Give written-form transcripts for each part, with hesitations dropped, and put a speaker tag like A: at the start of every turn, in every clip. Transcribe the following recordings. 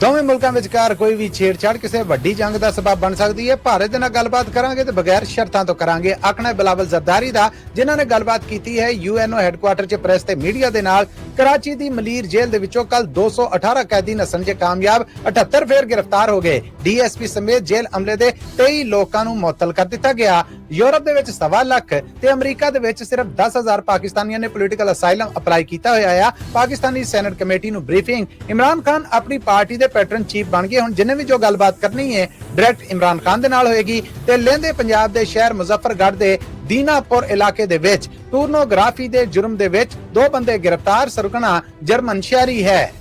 A: ਦੋਵੇਂ ਮੁਲਕਾਂ ਵਿਚਕਾਰ ਕੋਈ ਵੀ ਛੇੜਛਾੜ ਕਿਸੇ ਵੱਡੀ ਜੰਗ ਦਾ ਸਬਬ ਬਣ ਸਕਦੀ ਹੈ। ਭਾਰਤ ਦੇ ਨਾਲ ਗੱਲਬਾਤ ਕਰਾਂਗੇ ਤੇ ਬਗੈਰ ਸ਼ਰਤਾਂ ਤੋਂ ਕਰਾਂਗੇ, ਆਖਣਾ ਬਿਲਾਵਲ ਜ਼ਰਦਾਰੀ ਦਾ, ਜਿਨ੍ਹਾਂ ਨੇ ਗੱਲਬਾਤ ਕੀਤੀ ਹੈ UNO ਹੈੱਡਕੁਆਰਟਰ 'ਚ ਪ੍ਰੈਸ ਤੇ ਮੀਡੀਆ ਦੇ ਨਾਲ। ਕਰਾਚੀ ਦੀ ਮਲੀਰ ਜੇਲ੍ਹ ਦੇ ਵਿੱਚੋਂ ਕੱਲ 218 ਕੈਦੀ ਨੱਸਣ 'ਚ ਕਾਮਯਾਬ, 78 ਫੇਰ ਗ੍ਰਿਫਤਾਰ ਹੋ ਗਏ। DSP ਸਮੇਤ ਜੇਲ੍ਹ ਅਮਲੇ ਦੇ 23 ਲੋਕਾਂ ਨੂੰ ਮੁਅੱਤਲ ਕਰ ਦਿੱਤਾ ਗਿਆ। ਯੂਰਪ ਦੇ ਵਿੱਚ 1.25 ਲੱਖ ਤੇ ਅਮਰੀਕਾ ਦੇ ਵਿੱਚ ਸਿਰਫ 10,000 ਪਾਕਿਸਤਾਨੀਆਂ ਨੇ ਪੋਲੀਟੀਕਲ ਅਸਾਈਲਮ ਅਪਲਾਈ ਕੀਤਾ ਹੋਇਆ ਆ। ਪਾਕਿਸਤਾਨੀ ਸੈਨੇਟ ਕਮੇਟੀ ਨੂੰ ਬਰੀਫਿੰਗ, ਇਮਰਾਨ ਖਾਨ ਆਪਣੀ ਪਾਰਟੀ ਦੇ ਪੈਟਰਨ ਚੀਫ ਬਣ ਗਏ। ਹੁਣ ਜਿੰਨੇ ਵੀ ਜੋ ਗੱਲਬਾਤ ਕਰਨੀ ਹੈ ਡਾਇਰੈਕਟ ਇਮਰਾਨ ਖਾਨ ਦੇ ਨਾਲ ਹੋਏਗੀ। ਤੇ ਲਹਿੰਦੇ ਪੰਜਾਬ ਦੇ ਸ਼ਹਿਰ ਮੁਜ਼ੱਫਰਗੜ੍ਹ ਦੇ ਦੀਨਾਪੁਰ ਇਲਾਕੇ ਦੇ ਵਿੱਚ ਪੋਰਨੋਗ੍ਰਾਫੀ ਦੇ ਜੁਰਮ ਦੇ ਵਿੱਚ 2 ਬੰਦੇ ਗ੍ਰਿਫਤਾਰ। ਸਰਗਨਾ ਜਰਮਨ ਸ਼ਹਿਰੀ ਹੈ।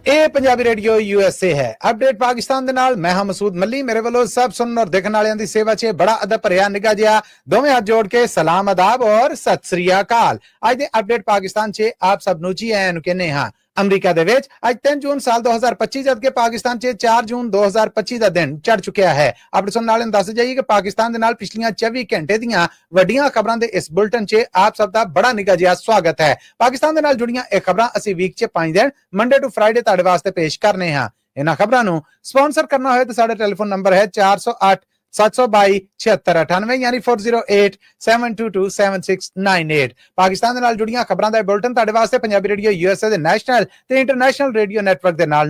A: ਇਹ ਪੰਜਾਬੀ ਰੇਡੀਓ USA ਹੈ। ਅਪਡੇਟ ਪਾਕਿਸਤਾਨ ਦੇ ਨਾਲ ਮੈਂ ਹਾਂ ਮਸੂਦ ਮੱਲੀ। ਮੇਰੇ ਵੱਲੋਂ ਸਭ ਸੁਣਨ ਔਰ ਦੇਖਣ ਵਾਲਿਆਂ ਦੀ ਸੇਵਾ 'ਚ ਬੜਾ ਅਦਬ ਭਰਿਆ ਨਿੱਘਾ ਜਿਹਾ ਦੋਵੇਂ ਹੱਥ ਜੋੜ ਕੇ ਸਲਾਮ ਅਦਾਬ ਔਰ ਸਤਿ ਸ੍ਰੀ ਅਕਾਲ। ਅੱਜ ਦੇ ਅਪਡੇਟ ਪਾਕਿਸਤਾਨ 'ਚ ਆਪ ਸਭ ਨੂੰ ਜੀ ਆਇਆਂ ਨੂੰ ਕਹਿੰਦੇ ਹਾਂ। ਅਮਰੀਕਾ ਦੇ ਵਿੱਚ ਅੱਜ 3 ਜੂਨ ਸਾਲ 2025 ਜਦਕਿ ਪਾਕਿਸਤਾਨ 'ਚ 4 ਜੂਨ 2025 ਦਾ ਦਿਨ ਚੜ ਚੁੱਕਿਆ ਹੈ। ਆਪਣੇ ਸੁਣਨ ਵਾਲਿਆਂ ਨੂੰ ਦੱਸ ਜਾਈਏ ਕਿ ਪਾਕਿਸਤਾਨ ਦੇ ਨਾਲ ਪਿਛਲੀਆਂ 24 ਘੰਟੇ ਦੀਆਂ ਵੱਡੀਆਂ ਖਬਰਾਂ ਦੇ ਇਸ ਬੁਲਟਨ 'ਚ ਆਪ ਸਭ ਦਾ ਬੜਾ ਨਿੱਘਾ ਜਿਹਾ ਸਵਾਗਤ ਹੈ। ਪਾਕਿਸਤਾਨ ਦੇ ਨਾਲ ਜੁੜੀਆਂ ਇਹ ਖਬਰਾਂ ਅਸੀਂ ਵੀਕ 'ਚ 5 ਦਿਨ ਮੰਡੇ ਟੂ ਫਰਾਈਡੇ ਤੁਹਾਡੇ ਵਾਸਤੇ ਪੇਸ਼ ਕਰਨੇ ਹਾਂ। ਇਹਨਾਂ ਖਬਰਾਂ ਨੂੰ ਸਪਾਂਸਰ ਕਰਨਾ ਹੋਏ ਤਾਂ ਸਾਡਾ ਟੈਲੀਫੋਨ ਨੰਬਰ ਹੈ 408 722 7698 ਯਾਨੀ 4087227698। ਪਾਕਿਸਤਾਨ ਦੇ ਨਾਲ ਜੁੜੀਆਂ ਖਬਰਾਂ ਦਾ ਬੁਲਟਨ ਤੁਹਾਡੇ ਵਾਸਤੇ ਪੰਜਾਬੀ ਰੇਡੀਓ USA ਦੇ ਨੈਸ਼ਨਲ ਤੇ ਇੰਟਰਨੈਸ਼ਨਲ ਰੇਡੀਓ ਨੈਟਵਰਕ ਦੇ ਨਾਲ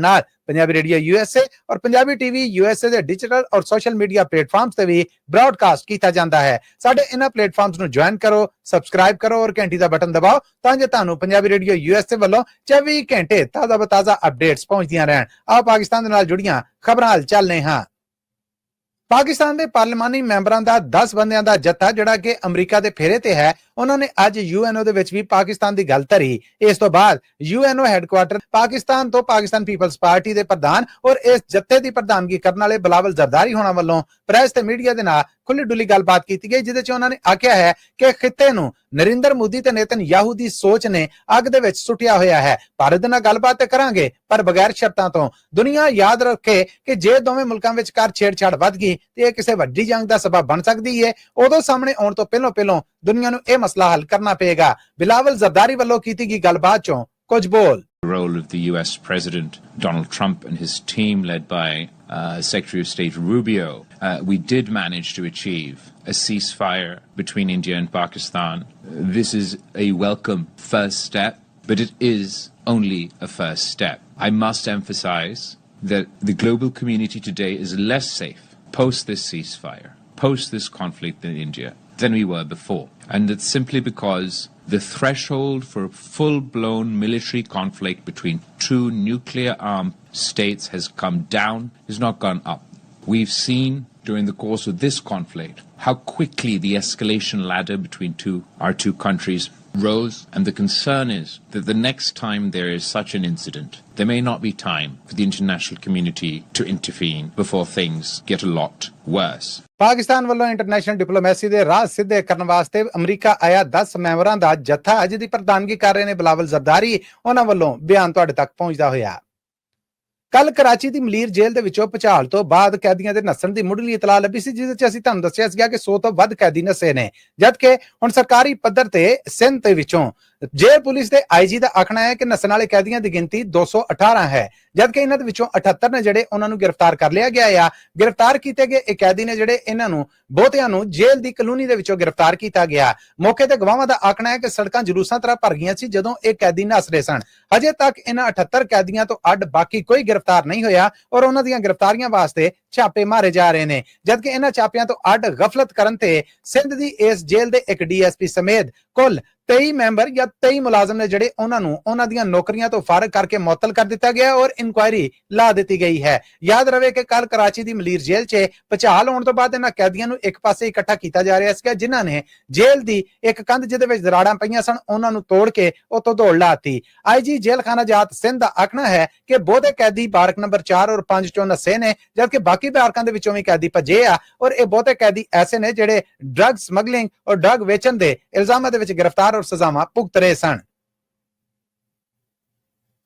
A: ਪੰਜਾਬੀ ਰੇਡੀਓ USA ਔਰ ਪੰਜਾਬੀ TV USA ਦੇ ਡਿਜੀਟਲ ਔਰ ਸੋਸ਼ਲ ਮੀਡੀਆ ਪਲੇਟਫਾਰਮਸ ਤੇ ਵੀ ਬ੍ਰਾਡਕਾਸਟ ਕੀਤਾ ਜਾਂਦਾ ਹੈ। ਸਾਡੇ ਇਹਨਾਂ ਪਲੇਟਫਾਰਮਸ ਨੂੰ ਜੁਆਇਨ ਕਰੋ, ਸਬਸਕ੍ਰਾਈਬ ਕਰੋ ਔਰ ਘੰਟੀ ਦਾ ਬਟਨ ਦਬਾਓ ਤਾਂ ਜੋ ਤੁਹਾਨੂੰ ਪੰਜਾਬੀ ਰੇਡੀਓ USA ਵੱਲੋਂ 24 ਘੰਟੇ ਤਾਜ਼ਾ ਅਪਡੇਟਸ ਪਹੁੰਚਦੀਆਂ ਰਹਿਣ। ਆਓ ਪਾਕਿਸਤਾਨ ਦੇ ਨਾਲ ਜੁੜੀਆਂ ਖਬਰਾਂ ਵੱਲ ਚੱਲਦੇ ਹਾਂ। ਪਾਕਿਸਤਾਨ ਦੇ ਪਾਰਲੀਮਾਨੀ ਮੈਂਬਰਾਂ ਦਾ 10 ਬੰਦਿਆਂ ਦਾ ਜੱਥਾ ਜਿਹੜਾ ਕਿ ਅਮਰੀਕਾ ਦੇ ਫੇਰੇ ਤੇ ਹੈ, ਉਹਨਾਂ ਨੇ ਅੱਜ UNO ਦੇ ਵਿੱਚ ਵੀ ਪਾਕਿਸਤਾਨ ਦੀ ਗੱਲ ਧਰੀ। ਇਸ ਤੋਂ ਬਾਅਦ UNO ਹੈੱਡਕੁਆਰਟਰ ਪਾਕਿਸਤਾਨ ਤੋਂ ਪਾਕਿਸਤਾਨ ਪੀਪਲਸ ਪਾਰਟੀ ਦੇ ਪ੍ਰਧਾਨ ਔਰ ਇਸ ਜੱਥੇ ਦੀ ਪ੍ਰਧਾਨਗੀ ਕਰਨ ਵਾਲੇ ਬਿਲਾਵਲ ਜ਼ਰਦਾਰੀ ਹੋਣਾ ਵੱਲੋਂ ਪ੍ਰੈਸ ਤੇ ਮੀਡੀਆ ਦੇ ਨਾਲ ਖੁੱਲੀ ਡੁੱਲੀ ਗੱਲਬਾਤ ਕੀਤੀ ਗਈ, ਜਿਹਦੇ 'ਚ ਉਹਨਾਂ ਨੇ ਆਖਿਆ ਹੈ ਕਿ ਖਿੱਤੇ ਨੂੰ ਨਰਿੰਦਰ ਮੋਦੀ ਤੇ ਨੇਤਨਯਾਹੂ ਦੀ ਸੋਚ ਨੇ ਅੱਗ ਦੇ ਵਿੱਚ ਸੁੱਟਿਆ ਹੋਇਆ ਹੈ। ਭਾਰਤ ਦੇ ਨਾਲ ਗੱਲਬਾਤ ਤੇ ਕਰਾਂਗੇ ਪਰ ਬਗੈਰ ਸ਼ਰਤਾਂ ਤੋਂ। ਦੁਨੀਆ ਯਾਦ ਰੱਖੇ ਕਿ ਜੇ ਦੋਵੇਂ ਮੁਲਕਾਂ ਵਿਚਕਾਰ ਛੇੜਛਾੜ ਵੱਧ ਗਈ ਤੇ ਇਹ ਕਿਸੇ ਵੱਡੀ ਜੰਗ ਦਾ ਸਬਬ ਬਣ ਸਕਦੀ ਹੈ। ਉਦੋਂ ਸਾਹਮਣੇ ਆਉਣ ਤੋਂ ਪਹਿਲਾਂ ਦੁਨੀਆ ਨੂੰ ਇਹ ਮਸਲਾ ਹੱਲ ਕਰਨਾ ਪਏਗਾ। ਬਿਲਾਵਲ ਜ਼ਰਦਾਰੀ ਵੱਲੋਂ ਕੀਤੀ ਗਈ ਗੱਲਬਾਤ 'ਚੋਂ ਕੁਝ ਬੋਲ।
B: The role of the US President Donald Trump and his team led by Secretary of State Rubio, we did manage to achieve a ceasefire between India and Pakistan. This is a welcome first step, but it is only a first step. I must emphasize that the global community today is less safe post this ceasefire, post this conflict in India than we were before. And that's simply because the threshold for full-blown military conflict between two nuclear-armed states has come down, has not gone up. We've seen during the course of this conflict how quickly the escalation ladder between our two countries rose, and the concern is that the next time there is such an incident, there may not be time for the international community to intervene before things get a lot worse.
A: Pakistan ਵੱਲੋਂ international diplomacy ਦੇ ਰਾਹ ਸਿੱਧੇ ਕਰਨ ਵਾਸਤੇ America ਆਇਆ 10 ਮੈਂਬਰਾਂ ਦਾ ਜੱਥਾ ਅੱਜ ਦੀ ਪ੍ਰਧਾਨਗੀ ਕਰ ਰਹੇ ਨੇ ਬਿਲਾਵਲ ਜ਼ਰਦਾਰੀ। ਉਹਨਾਂ ਵੱਲੋਂ ਬਿਆਨ ਤੁਹਾਡੇ ਤੱਕ ਪਹੁੰਚਦਾ ਹੋਇਆ। ਕੱਲ ਕਰਾਚੀ ਦੀ ਮਲੀਰ ਜੇਲ੍ਹ ਦੇ ਵਿੱਚੋਂ ਭੁਚਾਲ ਤੋਂ ਬਾਅਦ ਕੈਦੀਆਂ ਦੇ ਨੱਸਣ ਦੀ ਮੁੱਢਲੀ ਇਤਲਾਹ ਲੱਭੀ ਸੀ, ਜਿਹਦੇ 'ਚ ਅਸੀਂ ਤੁਹਾਨੂੰ ਦੱਸਿਆ ਸੀਗਾ ਕਿ 100 ਤੋਂ ਵੱਧ ਕੈਦੀ ਨੱਸੇ ਨੇ। ਜਦਕਿ ਹੁਣ ਸਰਕਾਰੀ ਪੱਧਰ ਤੇ ਸਿੰਧ ਦੇ ਵਿੱਚੋਂ ਜੇਲ੍ਹ ਪੁਲਿਸ ਦੇ IG ਦਾ ਆਖਣਾ ਹੈ ਕਿ ਨੱਸਣ ਵਾਲੇ ਕੈਦੀਆਂ ਦੀ ਗਿਣਤੀ 218 ਹੈ, ਜਦਕਿ ਇਹਨਾਂ ਦੇ ਵਿੱਚੋਂ 78 ਨੇ ਜਿਹੜੇ ਉਹਨਾਂ ਨੂੰ ਗ੍ਰਿਫਤਾਰ ਕਰ ਲਿਆ ਗਿਆ ਆ। ਗ੍ਰਿਫਤਾਰ ਕੀਤੇ ਗਏ ਇਹ ਕੈਦੀ ਨੇ ਜਿਹੜੇ ਇਹਨਾਂ ਨੂੰ ਬਹੁਤਿਆਂ ਨੂੰ ਜੇਲ੍ਹ ਦੀ ਕਲੋਨੀ ਦੇ ਵਿੱਚੋਂ ਗ੍ਰਿਫਤਾਰ ਕੀਤਾ ਗਿਆ। ਮੌਕੇ ਤੇ ਗਵਾਹਾਂ ਦਾ ਆਖਣਾ ਹੈ ਕਿ ਸੜਕਾਂ ਜਲੂਸਾਂ ਤਰ੍ਹਾਂ ਭਰ ਗਈਆਂ ਸੀ ਜਦੋਂ ਇਹ ਕੈਦੀ ਨੱਸ ਰਹੇ ਸਨ। ਹਜੇ ਤੱਕ ਇਹਨਾਂ 78 ਕੈਦੀਆਂ ਤੋਂ ਅੱਡ ਬਾਕੀ ਕੋਈ ਗ੍ਰਿਫਤਾਰ ਨਹੀਂ ਹੋਇਆ ਔਰ ਉਹਨਾਂ ਦੀਆਂ ਗ੍ਰਿਫਤਾਰੀਆਂ ਵਾਸਤੇ ਛਾਪੇ ਮਾਰੇ ਜਾ ਰਹੇ ਨੇ। ਜਦਕਿ ਇਹਨਾਂ ਛਾਪਿਆਂ ਤੋਂ ਅੱਡ ਗਫਲਤ ਕਰਨ ਤੇ ਸਿੰਧ ਦੀ ਇਸ ਜੇਲ੍ਹ ਦੇ ਇੱਕ DSP ਸਮੇਤ ਕੁੱਲ 23 ਮੈਂਬਰ ਜਾਂ 23 ਮੁਲਾਜ਼ਮ ਨੇ ਜਿਹੜੇ ਉਹਨਾਂ ਨੂੰ ਉਹਨਾਂ ਦੀਆਂ ਨੌਕਰੀਆਂ ਤੋਂ ਫਾਰਗ ਕਰਕੇ ਮੁਅੱਤਲ ਕਰ ਦਿੱਤਾ ਗਿਆ ਔਰ ਇਨਕੁਆਇਰੀ ਲਾ ਦਿੱਤੀ ਗਈ ਹੈ। ਯਾਦ ਰਵੇ ਕਿ ਕੱਲ ਕਰਾਚੀ ਦੀ ਮਲੀਰ ਜੇਲ੍ਹ 'ਚ ਭੁਚਾਲ ਹੋਣ ਤੋਂ ਬਾਅਦ ਇਹਨਾਂ ਕੈਦੀਆਂ ਨੂੰ ਇੱਕ ਪਾਸੇ ਇਕੱਠਾ ਕੀਤਾ ਜਾ ਰਿਹਾ ਸੀਗਾ, ਜਿਨ੍ਹਾਂ ਨੇ ਜੇਲ੍ਹ ਦੀ ਇੱਕ ਕੰਧ ਜਿਹਦੇ ਵਿੱਚ ਦਰਾੜਾਂ ਪਈਆਂ ਸਨ ਉਹਨਾਂ ਨੂੰ ਤੋੜ ਕੇ ਉੱਥੋਂ ਦੌੜ ਲਾਤੀ। IG ਜੇਲ੍ਹ ਖਾਨਾ ਜਾਤ ਸਿੰਧ ਦਾ ਆਖਣਾ ਹੈ ਕਿ ਬਹੁਤੇ ਕੈਦੀ ਬਾਰਕ ਨੰਬਰ 4 ਔਰ 5 ਚੋਂ ਨੱਸੇ ਨੇ, ਜਦਕਿ ਬਾਕੀ ਬਾਰਕਾਂ ਦੇ ਵਿੱਚੋਂ ਵੀ ਕੈਦੀ ਭੱਜੇ ਆ ਔਰ ਇਹ ਬਹੁਤੇ ਕੈਦੀ ਐਸੇ ਨੇ ਜਿਹੜੇ ਡਰੱਗ ਸਮਗਲਿੰਗ ਔਰ ਡਰੱਗ ਵੇਚਣ ਦੇ ਇਲਜ਼ਾਮਾਂ ਦੇ ਵਿੱਚ ਗ੍ਰਿਫਤਾਰ ਔਰ ਸਜ਼ਾਵਾਂ ਭੁਗਤ ਰਹੇ ਸਨ।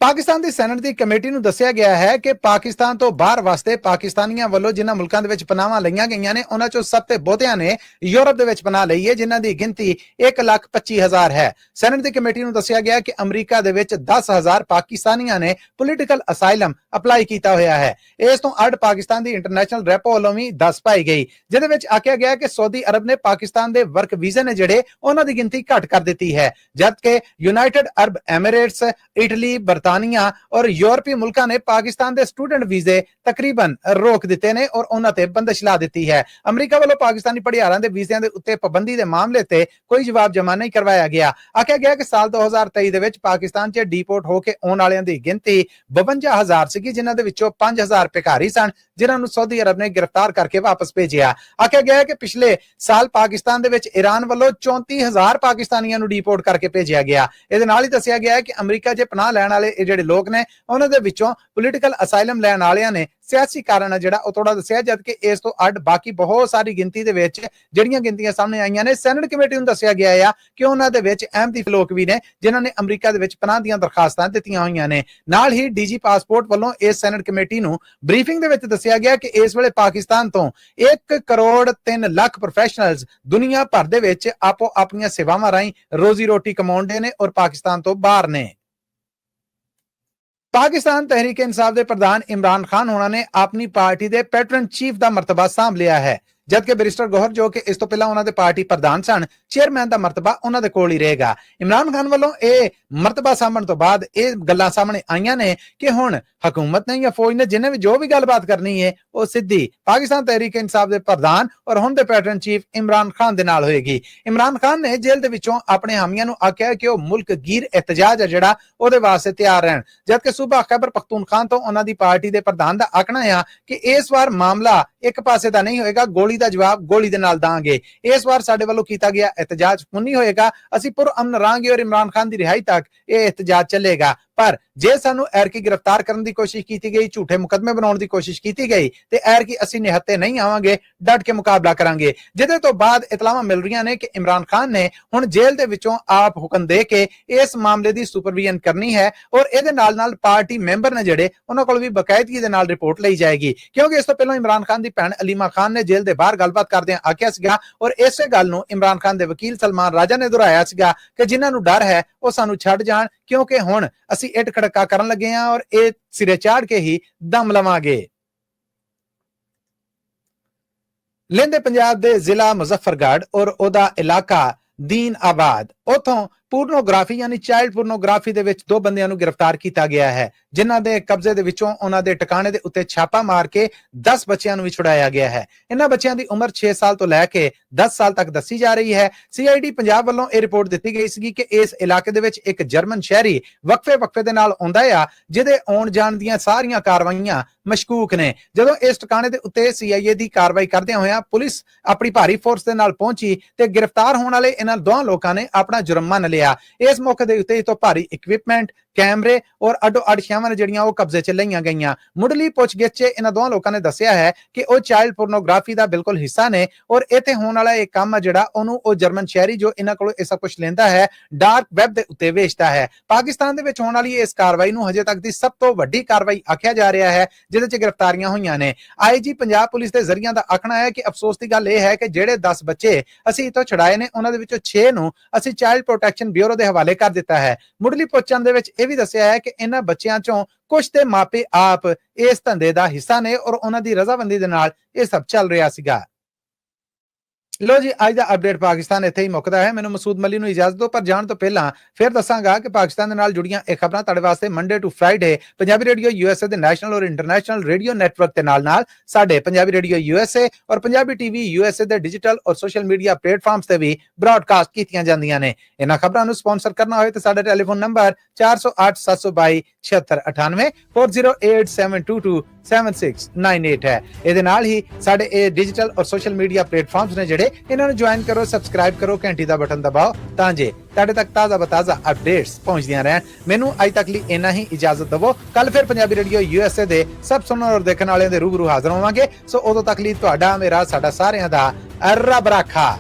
A: ਪਾਕਿਸਤਾਨ ਦੀ ਸੈਨੇਟ ਦੀ ਕਮੇਟੀ ਨੂੰ ਦੱਸਿਆ ਗਿਆ ਹੈ ਕਿ ਪਾਕਿਸਤਾਨ ਤੋਂ ਬਾਹਰ ਵਾਸਤੇ ਪਾਕਿਸਤਾਨੀਆਂ ਵੱਲੋਂ ਜਿਨ੍ਹਾਂ ਮੁਲਕਾਂ ਦੇ ਵਿੱਚ ਪਨਾਹਾਂ ਲਈਆਂ ਗਈਆਂ ਨੇ ਉਹਨਾਂ ਚੋਂ ਸਭ ਤੋਂ ਬਹੁਤਿਆਂ ਨੇ ਯੂਰਪ ਦੇ ਵਿੱਚ ਪਨਾਹ ਲਈ ਹੈ, ਜਿਨ੍ਹਾਂ ਦੀ ਗਿਣਤੀ 1,25,000 ਹੈ। ਸੈਨੇਟ ਦੀ ਕਮੇਟੀ ਨੂੰ ਦੱਸਿਆ ਗਿਆ ਕਿ ਅਮਰੀਕਾ ਦੇ ਵਿੱਚ 10,000 ਪਾਕਿਸਤਾਨੀਆਂ ਨੇ ਪੋਲੀਟੀਕਲ ਅਸਾਈਲਮ ਅਪਲਾਈ ਕੀਤਾ ਹੋਇਆ ਹੈ। ਇਸ ਤੋਂ ਅੱਡ ਪਾਕਿਸਤਾਨ ਦੀ ਇੰਟਰਨੈਸ਼ਨਲ ਰੈਪੋ ਵੱਲੋਂ ਵੀ ਦੱਸ ਪਾਈ ਗਈ, ਜਿਹਦੇ ਵਿੱਚ ਆਖਿਆ ਗਿਆ ਕਿ ਸਾਊਦੀ ਅਰਬ ਨੇ ਪਾਕਿਸਤਾਨ ਦੇ ਵਰਕ ਵੀਜ਼ੇ ਨੇ ਜਿਹੜੇ ਉਹਨਾਂ ਦੀ ਗਿਣਤੀ ਘੱਟ ਕਰ ਦਿੱਤੀ ਹੈ, ਜਦਕਿ ਯੂਨਾਈਟਿਡ ਅਰਬ ਐਮੀਰੇਟਸ, ਇਟਲੀ, ਬਰਤਾਨੀਆ ਔਰ ਯੂਰਪੀ ਮੁਲਕਾਂ ਨੇ ਪਾਕਿਸਤਾਨ ਦੇ ਸਟੂਡੈਂਟ ਵੀਜ਼ੇ ਤਕਰੀਬਨ ਰੋਕ ਦਿੱਤੇ ਨੇ ਔਰ ਉਹਨਾਂ ਤੇ ਬੰਦਸ਼ ਲਾ ਦਿੱਤੀ ਹੈ। ਅਮਰੀਕਾ ਵੱਲੋਂ ਪਾਕਿਸਤਾਨੀ ਪੜ੍ਹਾਇਆਂ ਦੇ ਵੀਜ਼ਿਆਂ ਦੇ ਉੱਤੇ ਪਾਬੰਦੀ ਦੇ ਮਾਮਲੇ ਤੇ ਕੋਈ ਜਵਾਬ ਜਮ੍ਹਾਂ ਨਹੀਂ ਕਰਵਾਇਆ ਗਿਆ। ਆਖਿਆ ਗਿਆ ਕਿ ਸਾਲ 2023 ਦੇ ਵਿੱਚ ਪਾਕਿਸਤਾਨ 'ਚ ਡੀਪੋਰਟ ਹੋ ਕੇ ਆਉਣ ਵਾਲਿਆਂ ਦੀ ਗਿਣਤੀ 52,000 ਸੀਗੀ, ਜਿਨ੍ਹਾਂ ਦੇ ਵਿੱਚੋਂ 5,000 ਭਿਖਾਰੀ ਸਨ, ਜਿਨ੍ਹਾਂ ਨੂੰ ਸਾਊਦੀ ਅਰਬ ਨੇ ਗ੍ਰਿਫਤਾਰ ਕਰਕੇ ਵਾਪਸ ਭੇਜਿਆ। ਆਖਿਆ ਗਿਆ ਕਿ ਪਿਛਲੇ ਸਾਲ ਪਾਕਿਸਤਾਨ ਦੇ ਵਿੱਚ ਈਰਾਨ ਵੱਲੋਂ 34,000 ਪਾਕਿਸਤਾਨੀਆਂ ਨੂੰ ਡੀਪੋਰਟ ਕਰਕੇ ਭੇਜਿਆ ਗਿਆ। ਇਹਦੇ ਨਾਲ ਹੀ ਦੱਸਿਆ ਗਿਆ ਹੈ ਕਿ ਅਮਰੀਕਾ 'ਚ ਪਨਾਹ ਲੈਣ ਵਾਲੇ ਇਹ ਜਿਹੜੇ ਲੋਕ ਨੇ ਉਹਨਾਂ ਦੇ ਵਿੱਚੋਂ ਪੋਲੀਟੀਕਲ ਅਸਾਈਲਮ ਲੈਣ ਵਾਲਿਆਂ ਨੇ ਸਿਆਸੀ ਕਾਰਨ ਆ ਜਿਹੜਾ ਉਹ ਥੋੜਾ ਦੱਸਿਆ, ਜਦਕਿ ਇਸ ਤੋਂ ਅੱਡ ਬਾਕੀ ਬਹੁਤ ਸਾਰੀ ਗਿਣਤੀ ਦੇ ਵਿੱਚ ਜਿਹੜੀਆਂ ਗਿਣਤੀਆਂ ਸਾਹਮਣੇ ਆਈਆਂ ਨੇ, ਸੈਨੇਟ ਕਮੇਟੀ ਨੂੰ ਦੱਸਿਆ ਗਿਆ ਆ ਕਿ ਉਹਨਾਂ ਦੇ ਵਿੱਚ ਅਹਿਮਦੀ ਲੋਕ ਵੀ ਨੇ ਜਿਨ੍ਹਾਂ ਨੇ ਅਮਰੀਕਾ ਦੇ ਵਿੱਚ ਪਨਾਹ ਦੀਆਂ ਦਰਖਾਸਤਾਂ ਦਿੱਤੀਆਂ ਹੋਈਆਂ ਨੇ। ਨਾਲ ਹੀ ਡੀਜੀ ਪਾਸਪੋਰਟ ਵੱਲੋਂ ਇਸ ਸੈਨੇਟ ਕਮੇਟੀ ਨੂੰ ਬਰੀਫਿੰਗ ਦੇ ਵਿੱਚ ਦੱਸਿਆ ਗਿਆ ਕਿ ਇਸ ਵੇਲੇ ਪਾਕਿਸਤਾਨ ਤੋਂ 1 ਕਰੋੜ 3 ਲੱਖ ਪ੍ਰੋਫੈਸ਼ਨਲਜ਼ ਦੁਨੀਆ ਭਰ ਦੇ ਵਿੱਚ ਆਪੋ ਆਪਣੀਆਂ ਸੇਵਾਵਾਂ ਰਾਹੀਂ ਰੋਜ਼ੀ ਰੋਟੀ ਕਮਾਉਂਦੇ ਨੇ ਔਰ ਪਾਕਿਸਤਾਨ ਤੋਂ ਬਾਹਰ ਨੇ। ਪਾਕਿਸਤਾਨ ਤਹਿਰੀਕ ਇਨਸਾਫ ਦੇ ਪ੍ਰਧਾਨ ਇਮਰਾਨ ਖਾਨ ਹੋਣਾ ਨੇ ਆਪਣੀ ਪਾਰਟੀ ਦੇ ਪੈਟਰਨ ਚੀਫ ਦਾ ਮਰਤਬਾ ਸਾਂਭ ਲਿਆ ਹੈ, ਜਦਕਿ ਬੈਰਿਸਟਰ ਗੌਹਰ ਜੋ ਕਿ ਇਸ ਤੋਂ ਪਹਿਲਾਂ ਉਹਨਾਂ ਦੇ ਪਾਰਟੀ ਪ੍ਰਧਾਨ ਸਨ, ਚੇਅਰਮੈਨ ਦਾ ਮਰਤਬਾ ਉਹਨਾਂ ਦੇ ਕੋਲ ਹੀ ਰਹੇਗਾ। ਇਮਰਾਨ ਖਾਨ ਵੱਲੋਂ ਇਹ ਮਰਤਬਾ ਸਾਂਭਣ ਤੋਂ ਬਾਅਦ ਇਹ ਗੱਲਾਂ ਸਾਹਮਣੇ ਆਈਆਂ ਨੇ ਕਿ ਹੁਣ ਹਕੂਮਤ ਨੇ ਜਾਂ ਫੌਜ ਨੇ ਜਿਹਨੇ ਵੀ ਜੋ ਵੀ ਗੱਲਬਾਤ ਕਰਨੀ ਹੈ ਉਹ ਸਿੱਧੀ ਪਾਕਿਸਤਾਨ ਤਹਿਰੀਕ ਇਨਸਾਫ ਦੇ ਪ੍ਰਧਾਨ ਔਰ ਹੁਣ ਦੇ ਪੈਟਰਨ ਚੀਫ ਇਮਰਾਨ ਖਾਨ ਦੇ ਨਾਲ ਹੋਏਗੀ। ਇਮਰਾਨ ਖਾਨ ਨੇ ਜੇਲ੍ਹ ਦੇ ਵਿੱਚੋਂ ਆਪਣੇ ਹਾਮੀਆਂ ਨੂੰ ਆਖਿਆ ਕਿ ਉਹ ਮੁਲਕ ਗੀਰ ਇhtਜਾਜ ਹੈ ਜਿਹੜਾ ਉਹਦੇ ਵਾਸਤੇ ਤਿਆਰ ਰਹਿਣ, ਜਦਕਿ ਸੂਬਾ ਖੈਬਰ ਪਖਤੂਨਖਵਾ ਤੋਂ ਉਹਨਾਂ ਦੀ ਪਾਰਟੀ ਦੇ ਪ੍ਰਧਾਨ ਦਾ ਆਖਣਾ ਹੈ ਕਿ ਇਸ ਵਾਰ ਮਾਮਲਾ ਇੱਕ ਪਾਸੇ ਦਾ ਨਹੀਂ ਹੋਏਗਾ, ਗੋਲੀ ਦਾ ਜਵਾਬ ਗੋਲੀ ਦੇ ਨਾਲ ਦਾਂਗੇ। ਇਸ ਵਾਰ ਸਾਡੇ ਵੱਲੋਂ ਕੀਤਾ ਗਿਆ ਇhtਜਾਜ ਨਹੀਂ ਹੋਏਗਾ, ਅਸੀਂ ਪੁਰਅਮਨ ਰਹਾਂਗੇ ਔਰ ਇਮਰਾਨ ਖਾਨ ਦੀ ਰਿਹਾਈ ਤੱਕ ਇਹ ਇhtਜਾਜ ਚੱਲੇਗਾ। ਪਰ ਜੇ ਸਾਨੂੰ ਐਰਕੀ ਗ੍ਰਿਫਤਾਰ ਕਰਨ ਦੀ ਕੋਸ਼ਿਸ਼ ਕੀਤੀ ਗਈ, ਝੂਠੇ ਮੁਕਦਮੇ ਬਣਾਉਣ ਦੀ ਕੋਸ਼ਿਸ਼ ਕੀਤੀ ਗਈ ਤੇ ਐਰਕੀ ਅਸੀਂ ਨਿਹੱਤੇ ਨਹੀਂ ਆਵਾਂਗੇ, ਡਟ ਕੇ ਮੁਕਾਬਲਾ ਕਰਾਂਗੇ। ਜਿਹਦੇ ਤੋਂ ਬਾਅਦ ਇਤਲਾਹਾਂ ਮਿਲ ਰਹੀਆਂ ਨੇ ਕਿ ਇਮਰਾਨ ਖਾਨ ਨੇ ਹੁਣ ਜੇਲ੍ਹ ਦੇ ਵਿੱਚੋਂ ਆਪ ਹੁਕਮ ਦੇ ਕੇ ਇਸ ਮਾਮਲੇ ਦੀ ਸੁਪਰਵੀਜ਼ਨ ਕਰਨੀ ਹੈ ਔਰ ਇਹਦੇ ਨਾਲ ਨਾਲ ਪਾਰਟੀ ਮੈਂਬਰ ਨੇ ਜਿਹੜੇ ਉਹਨਾਂ ਕੋਲ ਵੀ ਬਕਾਇਦਗੀ ਦੇ ਨਾਲ ਰਿਪੋਰਟ ਲਈ ਜਾਏਗੀ, ਕਿਉਂਕਿ ਇਸ ਤੋਂ ਪਹਿਲਾਂ ਇਮਰਾਨ ਖਾਨ ਦੀ ਭੈਣ ਅਲੀਮਾ ਖਾਨ ਨੇ ਜੇਲ੍ਹ ਦੇ ਬਾਹਰ ਗੱਲਬਾਤ ਕਰਦਿਆਂ ਆਖਿਆ ਸੀਗਾ ਔਰ ਇਸੇ ਗੱਲ ਨੂੰ ਇਮਰਾਨ ਖਾਨ ਦੇ ਵਕੀਲ ਸਲਮਾਨ ਰਾਜਾ ਨੇ ਦੁਹਰਾਇਆ ਸੀਗਾ ਕਿ ਜਿਨ੍ਹਾਂ ਨੂੰ ਡਰ ਹੈ ਉਹ ਸਾਨੂੰ ਛੱਡ ਜਾਣ, ਕਿਉਂਕਿ ਹੁਣ ਅਸੀਂ ਇੱਟ ਖੜਕਾ ਕਰਨ ਲੱਗੇ ਹਾਂ ਔਰ ਇਹ ਸਿਰੇ ਚਾੜ ਕੇ ਹੀ ਦਮ ਲਵਾਂਗੇ। ਲਹਿੰਦੇ ਪੰਜਾਬ ਦੇ ਜ਼ਿਲ੍ਹਾ ਮੁਜ਼ੱਫਰਗੜ੍ਹ ਔਰ ਉਹਦਾ ਇਲਾਕਾ ਦੀਨ ਆਬਾਦ, ਉਥੋਂ ਪੋਰਨੋਗ੍ਰਾਫੀ ਯਾਨੀ ਚਾਈਲਡ ਪੋਰਨੋਗ੍ਰਾਫੀ ਦੇ ਵਿੱਚ 2 ਬੰਦਿਆਂ ਨੂੰ ਗ੍ਰਿਫਤਾਰ ਕੀਤਾ ਗਿਆ ਹੈ, ਜਿਨ੍ਹਾਂ ਦੇ ਕਬਜ਼ੇ ਦੇ ਵਿੱਚੋਂ ਉਹਨਾਂ ਦੇ ਟਿਕਾਣੇ ਦੇ ਉੱਤੇ ਛਾਪਾ ਮਾਰ ਕੇ 10 ਬੱਚਿਆਂ ਨੂੰ ਵੀ ਛੁਡਾਇਆ ਗਿਆ ਹੈ। ਇਹਨਾਂ ਬੱਚਿਆਂ ਦੀ ਉਮਰ 6 ਸਾਲ ਤੋਂ ਲੈ ਕੇ 10 ਸਾਲ ਤੱਕ ਦੱਸੀ ਜਾ ਰਹੀ ਹੈ। CID ਪੰਜਾਬ ਵੱਲੋਂ ਇਹ ਰਿਪੋਰਟ ਦਿੱਤੀ ਗਈ ਸੀ ਕਿ ਇਸ ਇਲਾਕੇ ਦੇ ਵਿੱਚ ਇੱਕ ਜਰਮਨ ਸ਼ਹਿਰੀ ਵਕਫੇ ਦੇ ਨਾਲ ਆਉਂਦਾ ਆ, ਜਿਹਦੇ ਆਉਣ ਜਾਣ ਦੀਆਂ ਸਾਰੀਆਂ ਕਾਰਵਾਈਆਂ ਮਸ਼ਕੂਕ ਨੇ। ਜਦੋਂ ਇਸ ਟਿਕਾਣੇ ਦੇ ਉੱਤੇ CIA ਦੀ ਕਾਰਵਾਈ ਕਰਦਿਆਂ ਹੋਇਆਂ ਪੁਲਿਸ ਆਪਣੀ ਭਾਰੀ ਫੋਰਸ ਦੇ ਨਾਲ ਪਹੁੰਚੀ ਤੇ ਗ੍ਰਿਫਤਾਰ ਹੋਣ ਵਾਲੇ ਇਹਨਾਂ 2 ਲੋਕਾਂ ਨੇ ਆਪਣਾ ਜੁਰਮ ਮੰਨ ਲਿਆ। ਇਸ ਮੌਕੇ ਦੇ ਉੱਤੇ ਤੋਂ ਭਾਰੀ ਇਕਵਿਪਮੈਂਟ, ਕੈਮਰੇ ਔਰ ਅੱਡੋ-ਅੱਡ ਸ਼ੈਵਾਂ ਜਿਹੜੀਆਂ ਉਹ ਕਬਜ਼ੇ 'ਚ ਲਈਆਂ ਗਈਆਂ। ਮੁੱਢਲੀ ਪੁੱਛਗਿੱਛ 'ਚ ਇਹਨਾਂ 2 ਲੋਕਾਂ ਨੇ ਦੱਸਿਆ ਹੈ ਕਿ ਉਹ ਚਾਈਲਡ ਪੋਰਨੋਗ੍ਰਾਫੀ ਦਾ ਬਿਲਕੁਲ ਹਿੱਸਾ ਨੇ ਔਰ ਇੱਥੇ ਹੋਣ ਵਾਲਾ ਇਹ ਕੰਮ ਆ ਜਿਹੜਾ ਉਹਨੂੰ ਉਹ ਜਰਮਨ ਸ਼ਹਿਰੀ ਜੋ ਇਹਨਾਂ ਕੋਲੋਂ ਇਹ ਸਭ ਕੁਝ ਲੈਂਦਾ ਹੈ, ਡਾਰਕ ਵੈਬ ਦੇ ਉੱਤੇ ਵੇਚਦਾ ਹੈ। ਪਾਕਿਸਤਾਨ ਦੇ ਵਿੱਚ ਹੋਣ ਵਾਲੀ ਇਸ ਕਾਰਵਾਈ ਨੂੰ ਹਜੇ ਤੱਕ ਦੀ ਸਭ ਤੋਂ ਵੱਡੀ ਕਾਰਵਾਈ ਆਖਿਆ ਜਾ ਰਿਹਾ ਹੈ, ਜਿਹਦੇ 'ਚ ਗ੍ਰਿਫਤਾਰੀਆਂ ਹੋਈਆਂ ਨੇ। IG ਪੰਜਾਬ ਪੁਲਿਸ ਦੇ ਜ਼ਰੀਆਂ ਦਾ ਆਖਣਾ ਹੈ ਕਿ ਅਫਸੋਸ ਦੀ ਗੱਲ ਇਹ ਹੈ ਕਿ ਜਿਹੜੇ 10 ਬੱਚੇ ਅਸੀਂ ਇਤੋਂ ਛੁਡਾਏ ਨੇ ਉਹਨਾਂ ਦੇ ਵਿੱਚੋਂ 6 ਨੂੰ ਅਸੀਂ ਚਾਈਲਡ ਪ੍ਰੋਟੈਕਸ਼ਨ ਬਿਊਰੋ ਦੇ ਹਵਾਲੇ ਕਰ ਦਿੱਤਾ ਹੈ। ਮੁੱਢਲੀ ਪੁੱਛਣ ਦੇ ਵਿੱਚ ਇਹ ਵੀ ਦੱਸਿਆ ਹੈ ਕਿ ਇਹਨਾਂ ਬੱਚਿਆਂ ਚੋਂ ਕੁਝ ਦੇ ਮਾਪੇ ਆਪ ਇਸ ਧੰਦੇ ਦਾ ਹਿੱਸਾ ਨੇ ਔਰ ਉਹਨਾਂ ਦੀ ਰਜ਼ਾਮੰਦੀ ਦੇ ਨਾਲ ਇਹ ਸਭ ਚੱਲ ਰਿਹਾ ਸੀਗਾ। ਲੋ ਜੀ, ਅੱਜ ਦਾ ਅਪਡੇਟ ਪਾਕਿਸਤਾਨ ਇੱਥੇ ਹੀ ਮੁੱਕਦਾ ਹੈ। ਮੈਨੂੰ ਮਸੂਦ ਮਲੀ ਨੂੰ ਇਜਾਜ਼ਤ ਦਿਓ, ਪਰ ਜਾਣ ਤੋਂ ਪਹਿਲਾਂ ਫਿਰ ਦੱਸਾਂਗਾ ਕਿ ਪਾਕਿਸਤਾਨ ਦੇ ਨਾਲ ਜੁੜੀਆਂ ਇਹ ਖਬਰਾਂ ਤੁਹਾਡੇ ਵਾਸਤੇ Monday to Friday Punjabi radio USA ਦੇ ਨੈਸ਼ਨਲ ਔਰ ਇੰਟਰਨੈਸ਼ਨਲ ਰੇਡੀਓ ਨੈਟਵਰਕ ਦੇ ਨਾਲ ਸਾਡੇ ਪੰਜਾਬੀ ਰੇਡੀਓ USA ਔਰ ਪੰਜਾਬੀ TV USA ਦੇ ਡਿਜੀਟਲ ਔਰ ਸੋਸ਼ਲ ਮੀਡੀਆ ਪਲੇਟਫਾਰਮਸ ਤੇ ਵੀ ਬ੍ਰਾਡਕਾਸਟ ਕੀਤੀਆਂ ਜਾਂਦੀਆਂ ਨੇ। ਇਹਨਾਂ ਖਬਰਾਂ ਨੂੰ ਸਪਾਂਸਰ ਕਰਨਾ ਹੋਵੇ ਤਾਂ ਸਾਡਾ ਟੈਲੀਫੋਨ ਨੰਬਰ 408722 7698 4087227698 ਹੈ। ਇਹਦੇ ਨਾਲ ਹੀ ਸਾਡੇ ਇਹ ਡਿਜੀਟਲ ਔਰ ਸੋਸ਼ਲ ਮੀਡੀਆ ਪਲੇਟਫਾਰਮਸ ਨੇ ਜਿਹੜੇ ਇਹਨਾਂ ਨੂੰ ਜੁਆਇਨ ਕਰੋ, ਸਬਸਕ੍ਰਾਈਬ ਕਰੋ, ਘੰਟੀ ਦਾ ਬਟਨ ਦਬਾਓ ਤਾਂ ਜੇ ਤੁਹਾਡੇ ਤੱਕ ਤਾਜ਼ਾ ਅਪਡੇਟਸ ਪਹੁੰਚਦੀਆਂ ਰਹਿਣ। ਮੈਨੂੰ ਅੱਜ ਤੱਕ ਲਈ ਇੰਨਾ ਹੀ, ਇਜਾਜ਼ਤ ਦਿਵੋ। ਕੱਲ ਫਿਰ ਪੰਜਾਬੀ ਰੇਡੀਓ USA ਦੇ ਸਭ ਸੁਣਨ ਔਰ ਦੇਖਣ ਵਾਲਿਆਂ ਦੇ ਰੂਬਰੂ ਹਾਜ਼ਰ ਹੋਵਾਂਗੇ। ਸੋ ਉਦੋਂ ਤੱਕ ਲਈ ਤੁਹਾਡਾ, ਮੇਰਾ, ਸਾਡਾ ਸਾਰਿਆਂ ਦਾ ਰੱਬ ਰਾਖਾ।